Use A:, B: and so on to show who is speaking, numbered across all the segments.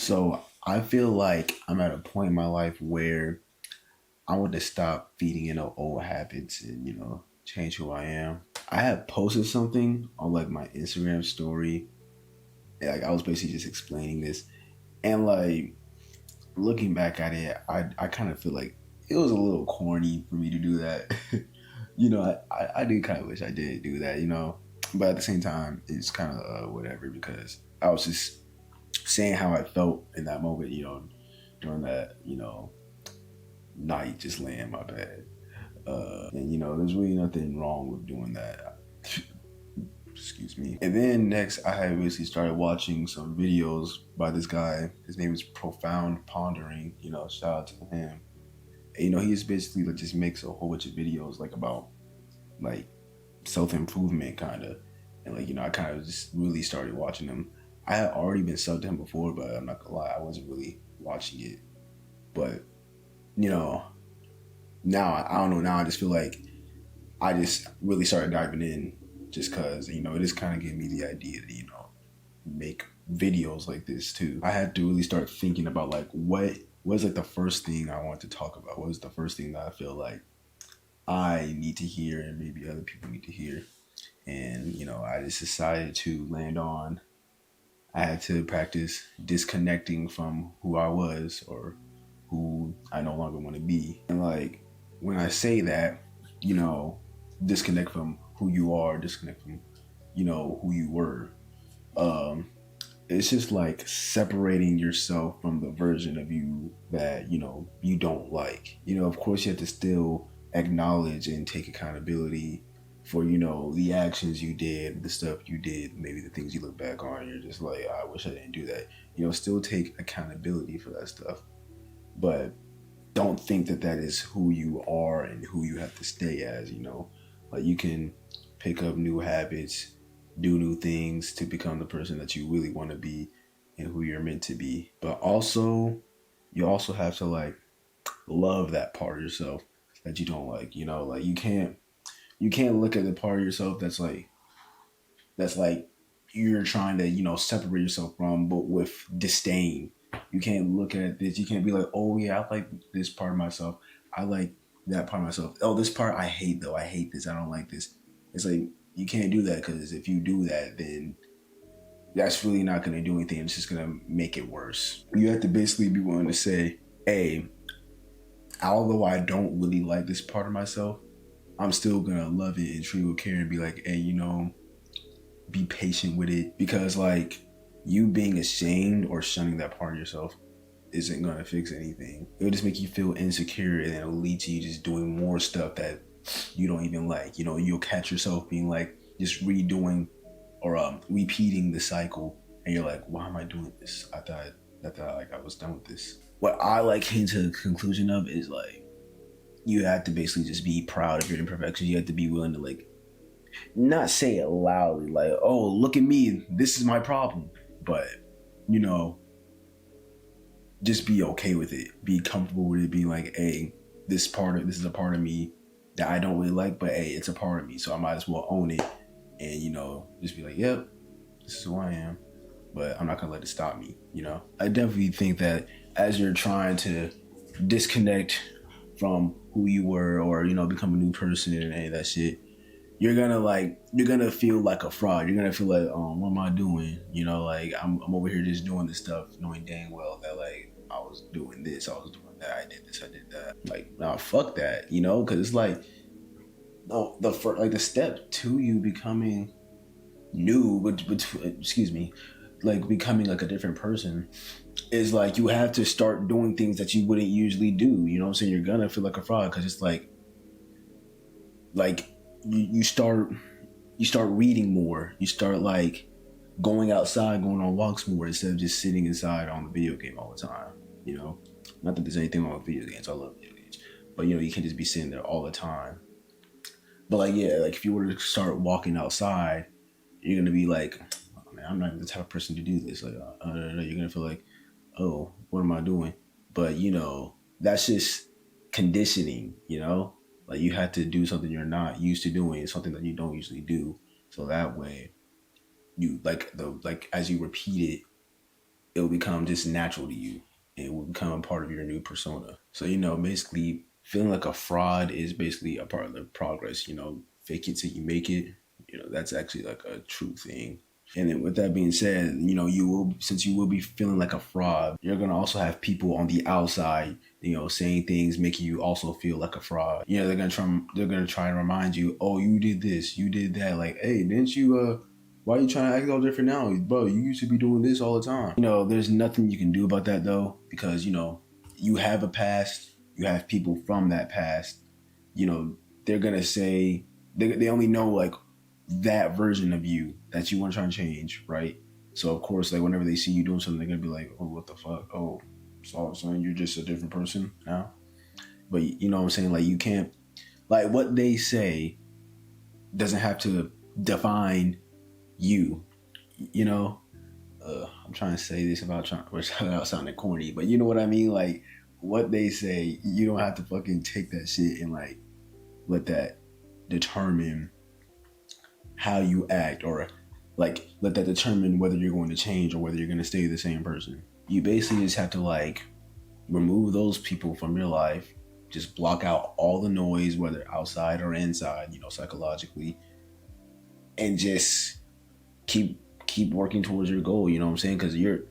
A: So I feel like I'm at a point in my life where I want to stop feeding into old habits and, change who I am. I had posted something on like my Instagram story. Like I was basically just explaining this. And like looking back at it, I kind of feel like it was a little corny for me to do that. I did kind of wish I did do that, But at the same time, it's kind of whatever because I was just saying how I felt in that moment, during that, night just laying in my bed. And there's really nothing wrong with doing that. Excuse me. And then next, I had basically started watching some videos by this guy. His name is Profound Pondering. Shout out to him. And, he just basically like, just makes a whole bunch of videos like about like self improvement kind of. And like I kind of just really started watching him. I had already been subbed to him before, but I'm not gonna lie, I wasn't really watching it. But you know, now I don't know. Now I just feel like I just really started diving in just because it just kind of gave me the idea to make videos like this too. I had to really start thinking about like what was like the first thing I want to talk about. What was the first thing that I feel like I need to hear and maybe other people need to hear. And I just decided to land on. I had to practice disconnecting from who I was or who I no longer want to be. And like when I say that, you know, disconnect from who you are, disconnect from, who you were. Um, it's just like separating yourself from the version of you that, you don't like. Of course you have to still acknowledge and take accountability for, the actions you did, the stuff you did, maybe the things you look back on, you're just like, I wish I didn't do that. Still take accountability for that stuff. But don't think that that is who you are and who you have to stay as. Like you can pick up new habits, do new things to become the person that you really want to be and who you're meant to be. But also, you also have to like love that part of yourself that you don't like. Like you can't look at the part of yourself that's like you're trying to separate yourself from, but with disdain. You can't look at this. You can't be like, oh yeah, I like this part of myself. I like that part of myself. Oh, this part I hate though. I hate this. I don't like this. It's like you can't do that because if you do that, then that's really not going to do anything. It's just going to make it worse. You have to basically be willing to say, hey, although I don't really like this part of myself, I'm still going to love it and treat it with care and be like, hey, be patient with it. Because like you being ashamed or shunning that part of yourself isn't going to fix anything. It'll just make you feel insecure and it'll lead to you just doing more stuff that you don't even like. You'll catch yourself being like just redoing or repeating the cycle and you're like, why am I doing this? I thought like I was done with this. What I like came to the conclusion of is like you have to basically just be proud of your imperfections. You have to be willing to like not say it loudly like, oh, look at me, this is my problem. But you know just be okay with it, be comfortable with it, being like, hey, this is a part of me that I don't really like, but hey, it's a part of me, so I might as well own it. And just be like, yep, this is who I am, but I'm not gonna let it stop me. I definitely think that as you're trying to disconnect from who you were or become a new person and any of that shit, you're gonna feel like a fraud. You're gonna feel like, what am I doing? Like I'm over here just doing this stuff, knowing dang well that like I was doing this, I was doing that, I did this, I did that. Like, nah, fuck that, because it's like the first, like the step to you becoming new, but excuse me, like becoming like a different person is like you have to start doing things that you wouldn't usually do. You know what I'm saying? You're gonna feel like a fraud because it's like you start reading more. You start like going outside, going on walks more instead of just sitting inside on the video game all the time. Not that there's anything wrong with video games. I love video games, but you can't just be sitting there all the time. But like, yeah, like if you were to start walking outside, you're gonna be like, oh, man, I'm not even the type of person to do this. Like, you're gonna feel like, oh, what am I doing? But that's just conditioning. Like you have to do something you're not used to doing, something that you don't usually do. So that way, you like as you repeat it, it will become just natural to you. It will become a part of your new persona. So, basically feeling like a fraud is basically a part of the progress, fake it till you make it. That's actually like a true thing. And then with that being said, since you will be feeling like a fraud, you're gonna also have people on the outside, saying things making you also feel like a fraud. They're gonna try and remind you, oh, you did this, you did that. Like, hey, didn't you why are you trying to act all different now? Bro, you used to be doing this all the time. There's nothing you can do about that though, because you have a past, you have people from that past, they're gonna say they only know like that version of you that you want to try and change, right? So of course, like whenever they see you doing something, they're gonna be like, "Oh, what the fuck? Oh, so son, you're just a different person now." But you know what I'm saying? Like you can't, like what they say doesn't have to define you. You know, I'm trying to say this without sounding corny, but you know what I mean? Like what they say, you don't have to fucking take that shit and like let that determine how you act, or like let that determine whether you're going to change or whether you're going to stay the same person. You basically just have to like remove those people from your life, just block out all the noise, whether outside or inside, psychologically, and just keep working towards your goal. You know what I'm saying? Because you're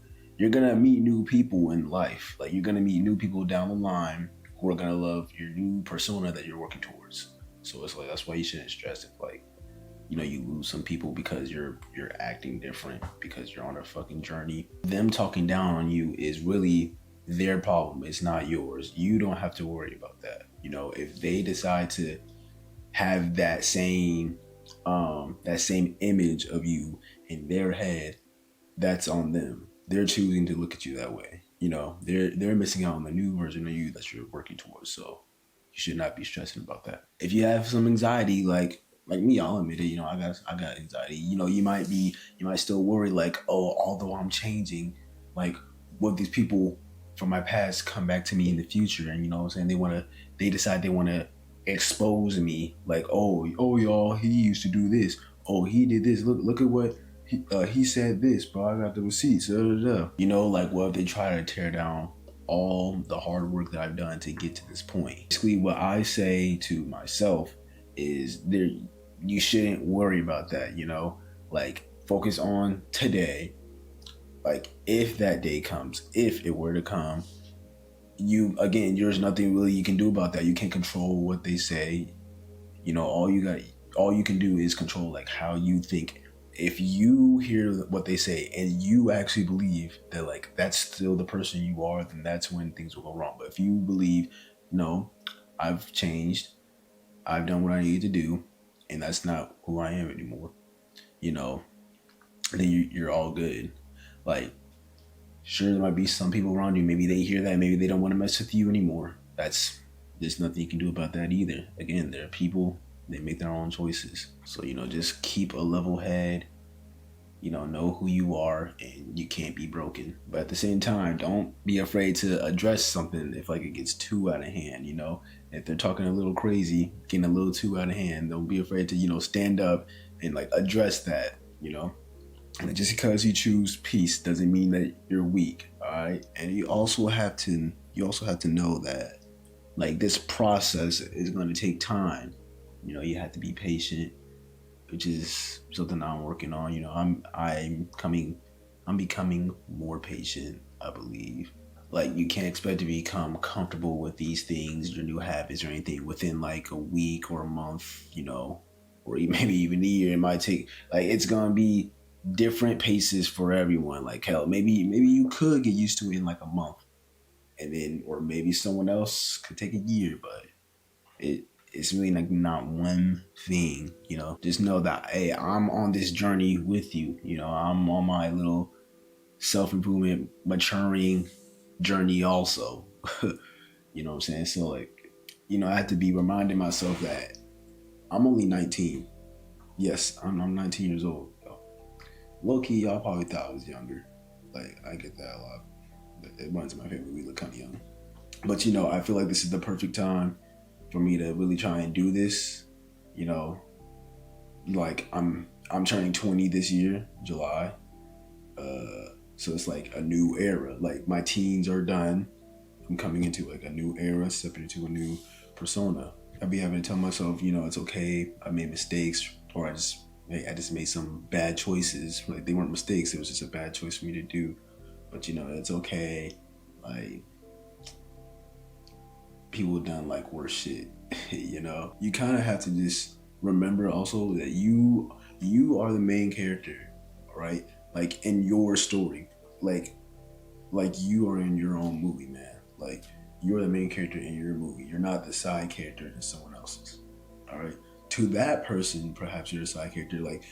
A: gonna meet new people in life. Like you're gonna meet new people down the line who are gonna love your new persona that you're working towards. So it's like that's why you shouldn't stress if like you lose some people because you're acting different, because you're on a fucking journey. Them talking down on you is really their problem. It's not yours. You don't have to worry about that. If they decide to have that same image of you in their head, that's on them. They're choosing to look at you that way. They're missing out on the new version of you that you're working towards. So you should not be stressing about that. If you have some anxiety, like me, I'll admit it. I got anxiety. You might still worry, like, oh, although I'm changing, like, what these people from my past come back to me in the future, and what I'm saying, they decide they want to expose me, like, oh, y'all, he used to do this. Oh, he did this. Look at what he said this, bro. I got the receipts. Like, what if they try to tear down all the hard work that I've done to get to this point? Basically, what I say to myself is you shouldn't worry about that, like focus on today. Like if that day comes, if it were to come, there's nothing really you can do about that. You can't control what they say. All you can do is control like how you think. If you hear what they say and you actually believe that like that's still the person you are, then that's when things will go wrong. But if you believe, no, I've changed, I've done what I need to do, and that's not who I am anymore, then you're all good. Like, sure, there might be some people around you, maybe they hear that, maybe they don't want to mess with you anymore. There's nothing you can do about that either. Again, they're people, they make their own choices. So, just keep a level head, know who you are, and you can't be broken. But at the same time, don't be afraid to address something if like it gets too out of hand, If they're talking a little crazy, getting a little too out of hand, don't be afraid to, stand up and like address that, And just because you choose peace doesn't mean that you're weak, all right? And you also have to know that like this process is going to take time. You have to be patient, which is something I'm working on. I'm becoming more patient, I believe. Like you can't expect to become comfortable with these things, your new habits or anything within like a week or a month, or maybe even a year. It might take like it's gonna be different paces for everyone. Like hell, maybe you could get used to it in like a month, and then or maybe someone else could take a year, but it's really like not one thing. Just know that hey, I'm on this journey with you. I'm on my little self-improvement maturing journey also. You know what I'm saying? So like, I have to be reminding myself that I'm only 19. Yes, I'm 19 years old. Low key, y'all probably thought I was younger. Like, I get that a lot. It runs in my family. We look kind of young. But, I feel like this is the perfect time for me to really try and do this. Like, I'm turning 20 this year, July. So it's like a new era. Like my teens are done. I'm coming into like a new era, stepping into a new persona. I'll be having to tell myself, it's okay. I made mistakes, or I just made some bad choices. Like they weren't mistakes. It was just a bad choice for me to do. But it's okay. Like people done like worse shit. You kind of have to just remember also that you are the main character, right? Like in your story, like you are in your own movie, man. Like you're the main character in your movie. You're not the side character in someone else's. All right. To that person, perhaps you're the side character. Like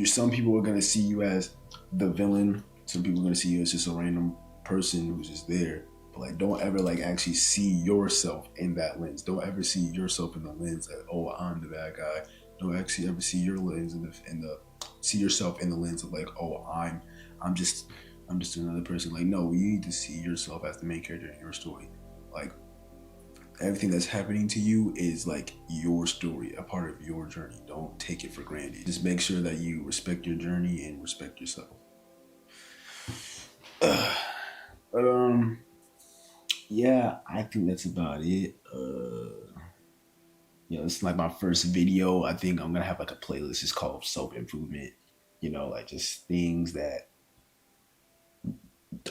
A: some people are gonna see you as the villain. Some people are gonna see you as just a random person who's just there. But like, don't ever like actually see yourself in that lens. Don't ever see yourself in the lens that, oh, I'm the bad guy. Don't actually ever see your lens see yourself in the lens of like, oh, I'm just another person. Like, no, you need to see yourself as the main character in your story. Like everything that's happening to you is like your story, a part of your journey. Don't take it for granted. Just make sure that you respect your journey and respect yourself. But yeah, I think that's about it. It's like my first video. I think I'm gonna have like a playlist. It's called self improvement. Like just things that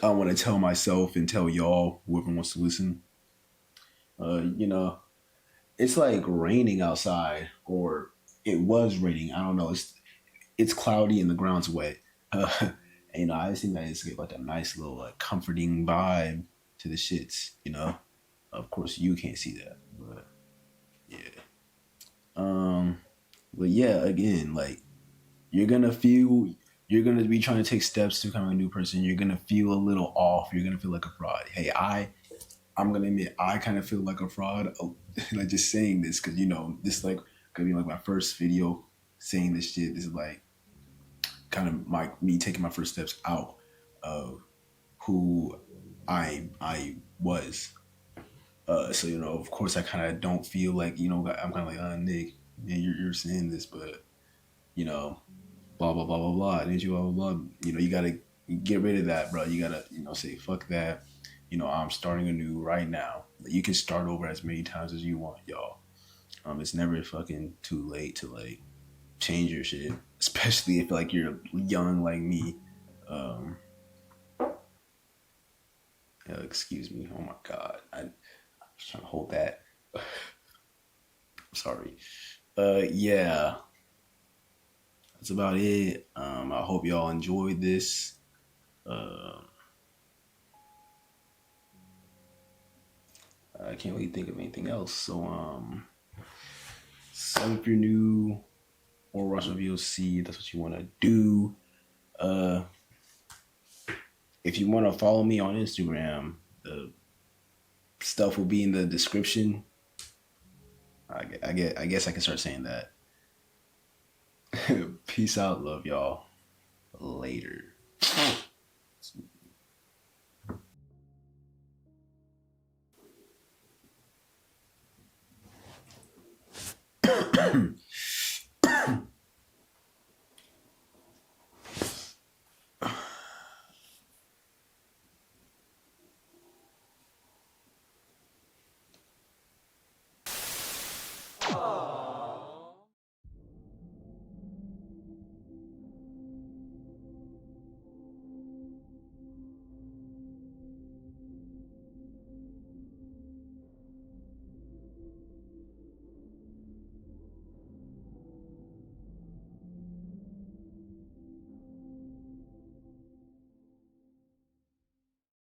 A: I want to tell myself and tell y'all, whoever wants to listen. You know, it's like raining outside, or it was raining. I don't know. It's cloudy and the ground's wet. And I just think that it's like a nice little like comforting vibe to the shits. Of course you can't see that, but yeah. Um, but yeah, again, like you're gonna feel you're gonna be trying to take steps to become a new person. You're gonna feel a little off. You're gonna feel like a fraud. Hey, I'm gonna admit I kind of feel like a fraud. Like just saying this because this like gonna be like my first video saying this shit. This is like kind of me taking my first steps out of who I was. So of course, I kind of don't feel like I'm kind of like, Nick, yeah, you're saying this, but you know, blah blah blah blah blah, and you blah blah blah. You gotta get rid of that, bro. You gotta say fuck that. I'm starting anew right now. You can start over as many times as you want, y'all. It's never fucking too late to like change your shit, especially if like you're young like me. Um, excuse me. Oh my god, I was trying to hold that. Sorry. Yeah, that's about it. I hope y'all enjoyed this. I can't really think of anything else. So, if you're new or watching VOC, that's what you want to do. If you want to follow me on Instagram, the stuff will be in the description. I guess I can start saying that. Peace out, love y'all. Later.